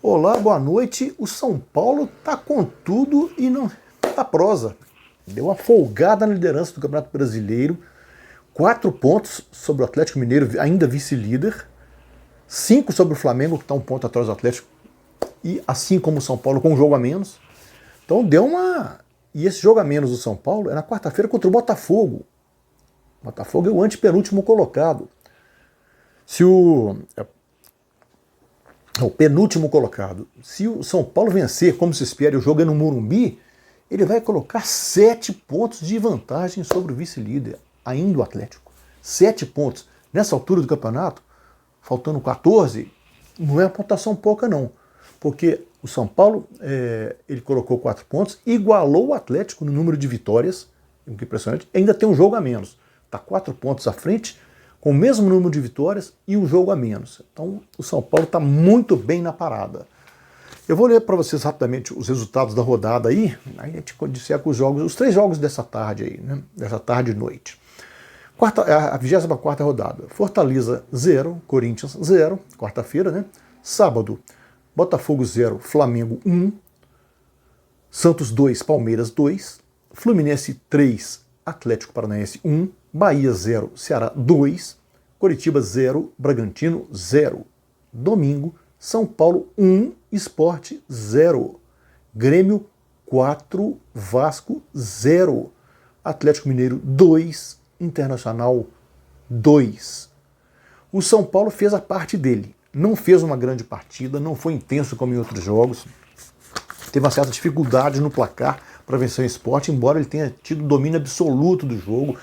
Olá, boa noite. O São Paulo tá com tudo e não tá prosa. Deu uma folgada na liderança do Campeonato Brasileiro. 4 pontos sobre o Atlético Mineiro, ainda vice-líder. 5 sobre o Flamengo, que está um ponto atrás do Atlético. E assim como o São Paulo, com um jogo a menos. Então deu uma... E esse jogo a menos do São Paulo é na quarta-feira contra o Botafogo. O Botafogo é o antepenúltimo colocado. Se o penúltimo colocado. Se o São Paulo vencer, como se espera, e o jogo é no Morumbi, ele vai colocar 7 pontos de vantagem sobre o vice-líder, ainda o Atlético. 7 pontos. Nessa altura do campeonato, faltando 14, não é uma pontuação pouca não. Porque o São Paulo, ele colocou 4 pontos, igualou o Atlético no número de vitórias, o que é impressionante, ainda tem um jogo a menos. Está 4 pontos à frente, com o mesmo número de vitórias e um jogo a menos. Então o São Paulo está muito bem na parada. Eu vou ler para vocês rapidamente os resultados da rodada aí a gente disseca os 3 jogos dessa tarde aí, né? Dessa tarde e noite. A 24ª rodada. Fortaleza 0, Corinthians 0, quarta-feira, né? Sábado, Botafogo 0, Flamengo 1, Santos 2, Palmeiras 2, Fluminense 3, Atlético Paranaense 1, Bahia 0, Ceará 2, Coritiba 0, Bragantino 0. Domingo, São Paulo 1, Sport 0. Grêmio 4, Vasco 0. Atlético Mineiro 2, Internacional 2. O São Paulo fez a parte dele. Não fez uma grande partida, não foi intenso como em outros jogos. Teve uma certa dificuldade no placar para vencer o Sport, embora ele tenha tido domínio absoluto do jogo.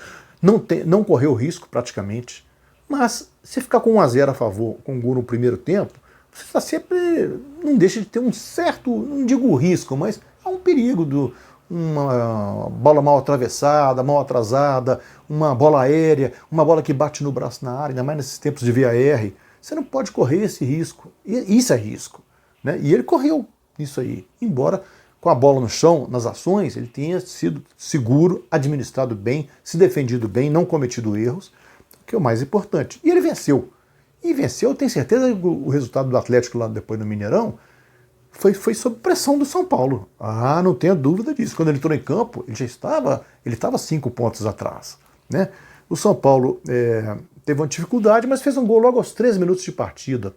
Não correu risco praticamente, mas se ficar com 1-0 a favor, com um gol no primeiro tempo, você está sempre, não deixa de ter um certo, não digo risco, mas há um perigo de uma bola mal atravessada, mal atrasada, uma bola aérea, uma bola que bate no braço na área, ainda mais nesses tempos de VAR. Você não pode correr esse risco, e isso é risco, né? E ele correu isso aí, embora com a bola no chão, nas ações, ele tenha sido seguro, administrado bem, se defendido bem, não cometido erros, que é o mais importante. E ele venceu. E venceu, eu tenho certeza que o resultado do Atlético lá depois no Mineirão foi sob pressão do São Paulo. Ah, não tenha dúvida disso. Quando ele entrou em campo, ele estava 5 pontos atrás, né? O São Paulo teve uma dificuldade, mas fez um gol logo aos 3 minutos de partida.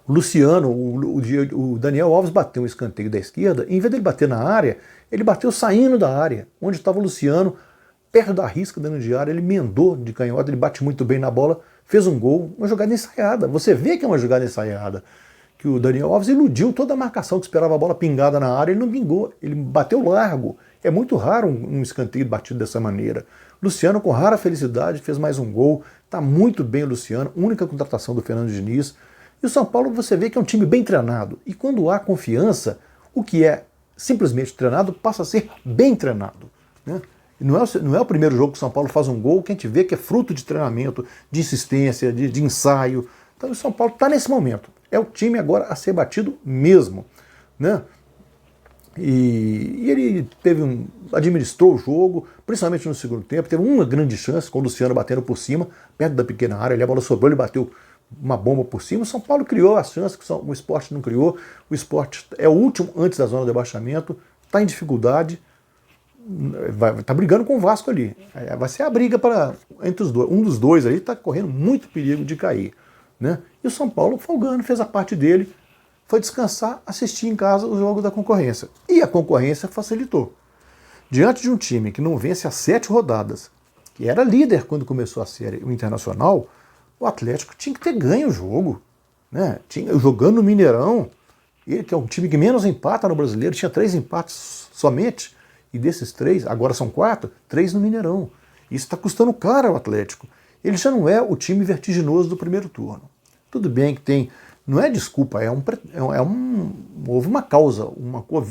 O Luciano, o Daniel Alves bateu um escanteio da esquerda, e em vez dele bater na área, ele bateu saindo da área, onde estava o Luciano, perto da risca dentro de área, ele emendou de canhota, ele bate muito bem na bola, fez um gol, uma jogada ensaiada. Você vê que é uma jogada ensaiada, que o Daniel Alves iludiu toda a marcação que esperava a bola pingada na área, ele não pingou, ele bateu largo. É muito raro um escanteio batido dessa maneira. Luciano, com rara felicidade, fez mais um gol, está muito bem o Luciano, única contratação do Fernando Diniz. E o São Paulo, você vê que é um time bem treinado. E quando há confiança, o que é simplesmente treinado passa a ser bem treinado, né? E não é o primeiro jogo que o São Paulo faz um gol que a gente vê que é fruto de treinamento, de insistência, de ensaio. Então o São Paulo está nesse momento. É o time agora a ser batido mesmo, né? E ele administrou o jogo, principalmente no segundo tempo. Teve uma grande chance com o Luciano batendo por cima, perto da pequena área. A bola sobrou, ele bateu uma bomba por cima. O São Paulo criou as chances que o Sport não criou. O Sport é o último antes da zona de rebaixamento, está em dificuldade, está brigando com o Vasco ali. Vai ser a briga entre os dois. Um dos dois aí está correndo muito perigo de cair, né? E o São Paulo folgando, fez a parte dele, foi descansar, assistir em casa o jogo da concorrência. E a concorrência facilitou. Diante de um time que não vence há 7 rodadas, que era líder quando começou a série, o Internacional, o Atlético tinha que ter ganho o jogo, né? Jogando no Mineirão, ele que é um time que menos empata no Brasileiro, tinha 3 empates somente, e desses 3, agora são 4, 3 no Mineirão. Isso está custando caro ao Atlético. Ele já não é o time vertiginoso do primeiro turno. Tudo bem que tem, não é desculpa, houve uma causa,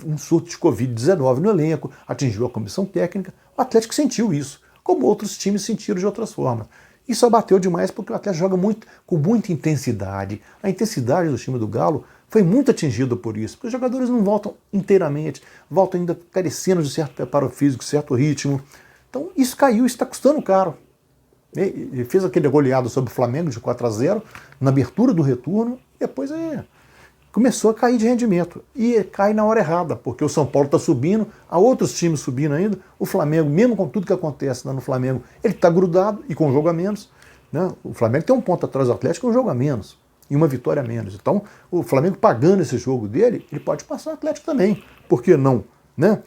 um surto de Covid-19 no elenco, atingiu a comissão técnica, o Atlético sentiu isso, como outros times sentiram de outras formas. Isso abateu demais porque o Atlético joga com muita intensidade. A intensidade do time do Galo foi muito atingida por isso, porque os jogadores não voltam inteiramente, voltam ainda carecendo de certo preparo físico, certo ritmo. Então isso caiu, isso está custando caro. Ele fez aquele goleado sobre o Flamengo de 4-0 na abertura do retorno, depois começou a cair de rendimento. E cai na hora errada, porque o São Paulo está subindo, há outros times subindo ainda. O Flamengo, mesmo com tudo que acontece lá no Flamengo, ele está grudado e com um jogo a menos. Né? O Flamengo tem um ponto atrás do Atlético e um jogo a menos. E uma vitória a menos. Então, o Flamengo pagando esse jogo dele, ele pode passar o Atlético também. Por que não? Né?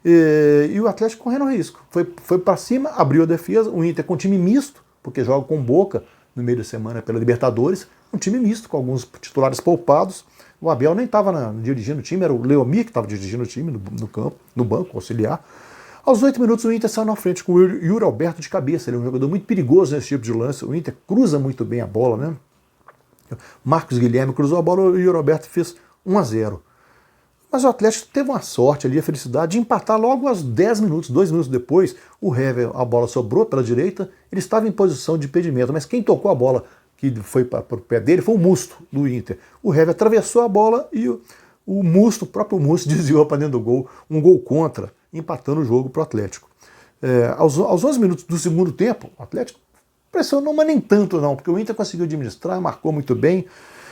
E o Atlético correndo risco. Foi para cima, abriu a defesa. O Inter com time misto, porque joga com Boca no meio da semana pela Libertadores. Um time misto, com alguns titulares poupados. O Abel nem estava dirigindo o time, era o Leomir que estava dirigindo o time no campo, no banco, auxiliar. Aos 8 minutos o Inter saiu na frente com o Yuri Alberto de cabeça. Ele é um jogador muito perigoso nesse tipo de lance. O Inter cruza muito bem a bola, né? Marcos Guilherme cruzou a bola e o Yuri Alberto fez 1-0. Mas o Atlético teve uma sorte ali, a felicidade de empatar logo aos 10 minutos, 2 minutos depois. O Hever, a bola sobrou pela direita, ele estava em posição de impedimento, mas quem tocou a bola que foi para o pé dele foi o Musto, do Inter. O Hever atravessou a bola e o Musto, o próprio Musto, desviou para dentro do gol, um gol contra, empatando o jogo para o Atlético. Aos 11 minutos do segundo tempo, o Atlético pressionou, mas nem tanto não, porque o Inter conseguiu administrar, marcou muito bem.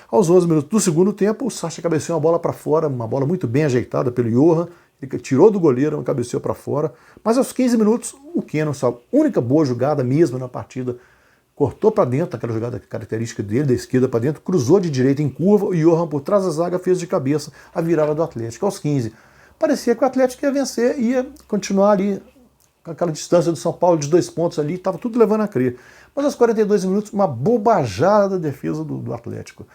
Aos 11 minutos do segundo tempo, o Sacha cabeceou uma bola para fora, uma bola muito bem ajeitada pelo Johan, ele tirou do goleiro, cabeceou para fora. Mas aos 15 minutos, o Keno, sua única boa jogada mesmo na partida, cortou para dentro, aquela jogada característica dele, da esquerda para dentro, cruzou de direita em curva, o Johan por trás da zaga fez de cabeça a virada do Atlético. Aos 15, parecia que o Atlético ia vencer, ia continuar ali com aquela distância do São Paulo de 2 pontos ali, estava tudo levando a crer. Mas aos 42 minutos, uma bobajada da defesa do Atlético.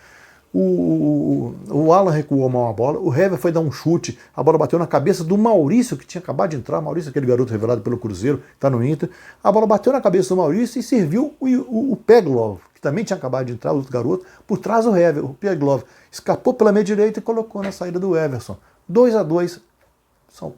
O Alan recuou mal a bola, o Hever foi dar um chute, a bola bateu na cabeça do Maurício, que tinha acabado de entrar. Maurício, aquele garoto revelado pelo Cruzeiro, que está no Inter. A bola bateu na cabeça do Maurício e serviu o Peglov, que também tinha acabado de entrar, o outro garoto, por trás do Hever. O Peglov escapou pela meia direita e colocou na saída do Everson. 2-2,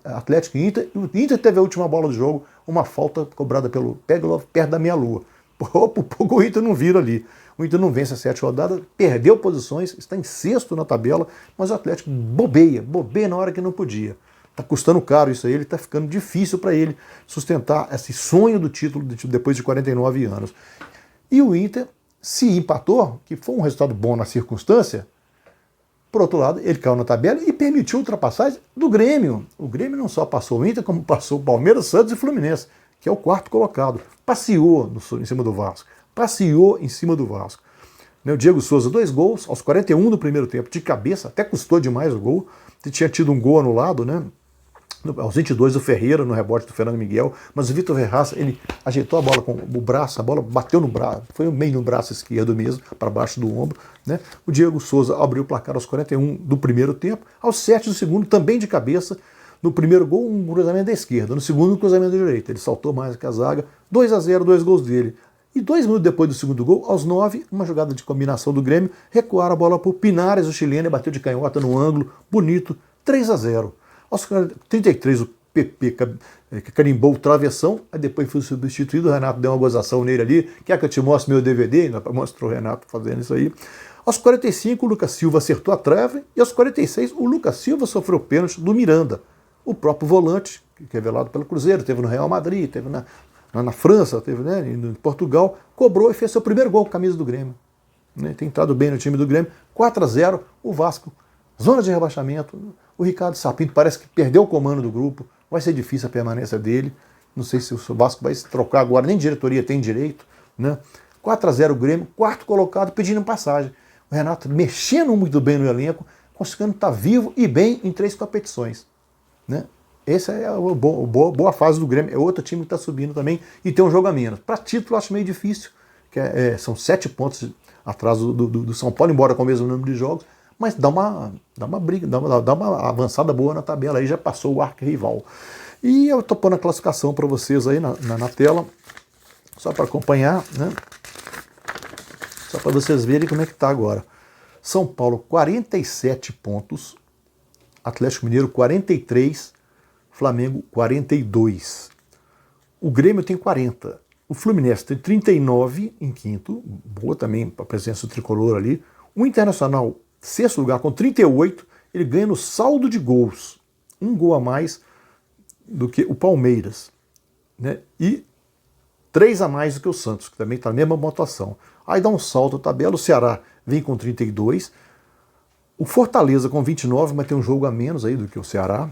Atlético e Inter. O Inter teve a última bola do jogo, uma falta cobrada pelo Peglov perto da meia-lua. Por pouco o Inter não vira ali. O Inter não vence a 7 rodadas, perdeu posições, está em 6º na tabela, mas o Atlético bobeia na hora que não podia. Está custando caro isso aí, está ficando difícil para ele sustentar esse sonho do título depois de 49 anos. E o Inter se empatou, que foi um resultado bom na circunstância. Por outro lado, ele caiu na tabela e permitiu a ultrapassagem do Grêmio. O Grêmio não só passou o Inter, como passou o Palmeiras, Santos e Fluminense, que é o 4º colocado. Passeou em cima do Vasco. O Diego Souza, 2 gols, aos 41 do primeiro tempo, de cabeça, até custou demais o gol. Tinha tido um gol anulado, né? Aos 22 o Ferreira, no rebote do Fernando Miguel, mas o Vitor Ferraz, ele ajeitou a bola com o braço, a bola bateu no braço, foi meio no braço esquerdo mesmo, para baixo do ombro, né? O Diego Souza abriu o placar aos 41 do primeiro tempo, aos 7 do segundo, também de cabeça. No primeiro gol, um cruzamento da esquerda, no segundo, um cruzamento da direita. Ele saltou mais que a zaga, 2-0, 2 gols dele. E 2 minutos depois do segundo gol, aos 9, uma jogada de combinação do Grêmio, recuaram a bola para o Pinares, o chileno, e bateu de canhota no ângulo, bonito, 3-0. Aos 33, o PP carimbou o travessão, aí depois foi substituído, o Renato deu uma gozação nele ali, quer que eu te mostre meu DVD? Mostrou o Renato fazendo isso aí. Aos 45, o Lucas Silva acertou a trave, e aos 46, o Lucas Silva sofreu pênalti do Miranda. O próprio volante, que é revelado pelo Cruzeiro, teve no Real Madrid, teve na França, teve, né, em Portugal, cobrou e fez seu primeiro gol com a camisa do Grêmio. Né, tem entrado bem no time do Grêmio. 4-0, o Vasco, zona de rebaixamento. O Ricardo Sapinto parece que perdeu o comando do grupo, vai ser difícil a permanência dele. Não sei se o Vasco vai se trocar agora, nem diretoria tem direito. Né? 4-0 o Grêmio, 4º colocado, pedindo passagem. O Renato mexendo muito bem no elenco, conseguindo estar vivo e bem em 3 competições. Né? Essa é a boa fase do Grêmio. É outro time que está subindo também e tem um jogo a menos. Para título, acho meio difícil, que são 7 pontos atrás do São Paulo, embora com o mesmo número de jogos, mas dá uma briga, dá uma avançada boa na tabela, aí já passou o arquirrival. E eu estou pondo a classificação para vocês aí na tela, só para acompanhar, né? Só para vocês verem como é que está agora. São Paulo, 47 pontos, Atlético Mineiro, 43, Flamengo, 42. O Grêmio tem 40. O Fluminense tem 39 em 5º. Boa também para a presença do tricolor ali. O Internacional, 6º lugar, com 38. Ele ganha no saldo de gols. Um gol a mais do que o Palmeiras. Né? E 3 a mais do que o Santos, que também está na mesma pontuação. Aí dá um salto a tabela. O Ceará vem com 32. O Fortaleza com 29, mas tem um jogo a menos aí do que o Ceará.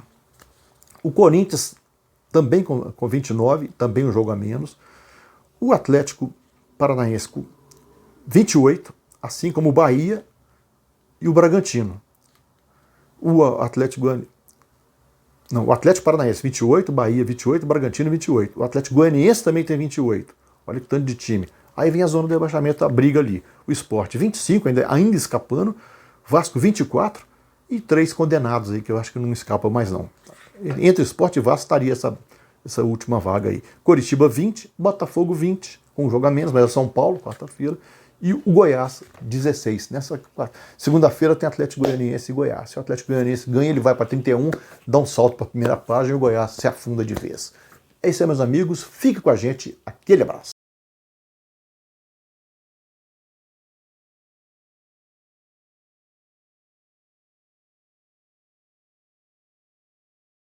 O Corinthians também com 29, também um jogo a menos. O Atlético Paranaense com 28, assim como o Bahia e o Bragantino. O Atlético Paranaense 28, Bahia 28, Bragantino 28. O Atlético Goianiense também tem 28. Olha que tanto de time. Aí vem a zona de rebaixamento, a briga ali. O Sport 25, ainda escapando. Vasco 24 e 3 condenados aí, que eu acho que não escapa mais não. Entre Sport e Vasco estaria essa última vaga aí. Coritiba 20, Botafogo 20, com um jogo a menos, mas é São Paulo, quarta-feira. E o Goiás 16. Nessa segunda-feira tem Atlético Goianiense e Goiás. Se o Atlético Goianiense ganha, ele vai para 31, dá um salto para a primeira página e o Goiás se afunda de vez. É isso aí, meus amigos. Fique com a gente. Aquele abraço.